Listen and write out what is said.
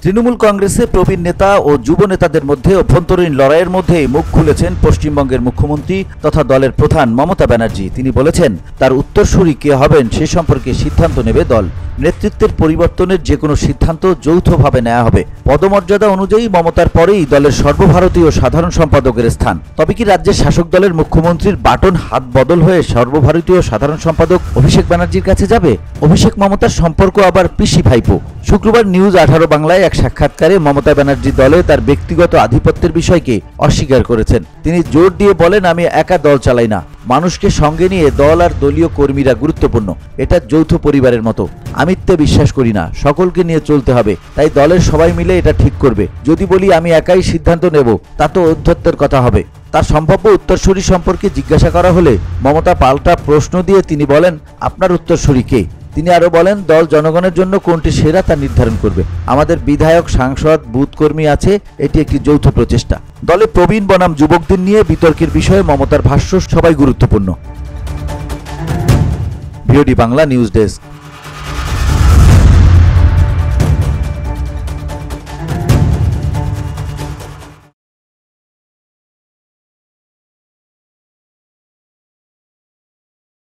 তৃণমূল কংগ্রেসে প্রবীণ নেতা ও যুব নেতাদের মধ্যে অভ্যন্তরীণ লড়াইয়ের মধ্যেই মুখ খুলেছেন পশ্চিমবঙ্গের মুখ্যমন্ত্রী তথা দলের প্রধান মমতা ব্যানার্জি। তিনি বলেছেন, তার উত্তরসূরি কে হবেন সে সম্পর্কে সিদ্ধান্ত নেবে দল। নেতৃত্বের পরিবর্তনের যে কোনো সিদ্ধান্ত যৌথভাবে নেওয়া হবে। পদমর্যাদা অনুযায়ী মমতার পরেই দলের সর্বভারতীয় সাধারণ সম্পাদকের স্থান। তবে কি রাজ্যের শাসক দলের মুখ্যমন্ত্রীর বাটন হাত বদল হয়ে সর্বভারতীয় সাধারণ সম্পাদক অভিষেক ব্যানার্জির কাছে যাবে? অভিষেক মমতার সম্পর্ক আবার পিসি ভাইপো। শুক্রবার নিউজ 18 বাংলায় এক সাক্ষাৎকারে মমতা ব্যানার্জি দলে তার ব্যক্তিগত আধিপত্যের বিষয়কে অস্বীকার করেছেন। তিনি জোর দিয়ে বলেন, আমি একা দল চালাই না, মানুষকে সঙ্গে নিয়ে দল আর দলীয় কর্মীরা গুরুত্বপূর্ণ। এটা যৌথ পরিবারের মতো। আমিত্বে বিশ্বাস করি না, সকলকে নিয়ে চলতে হবে। তাই দলের সবাই মিলে এটা ঠিক করবে। যদি বলি আমি একাই সিদ্ধান্ত নেব, তা তো ঔদ্ধত্যের কথা হবে। তার সম্ভাব্য উত্তরসূরি সম্পর্কে জিজ্ঞাসা করা হলে মমতা পাল্টা প্রশ্ন দিয়ে তিনি বলেন, আপনার উত্তরসূরি কে? তিনি আরো বলেন, দল জনগণের জন্য কোনটি সেরা তা নির্ধারণ করবে। আমাদের বিধায়ক, সাংসদ, বুথ কর্মী আছে। এটি একটি যৌথ প্রচেষ্টা। দলে প্রবীণ বনাম যুবকদের নিয়ে বিতর্কের বিষয়ে মমতার ভাষ্য, সবাই গুরুত্বপূর্ণ। VOD Bangla news desk.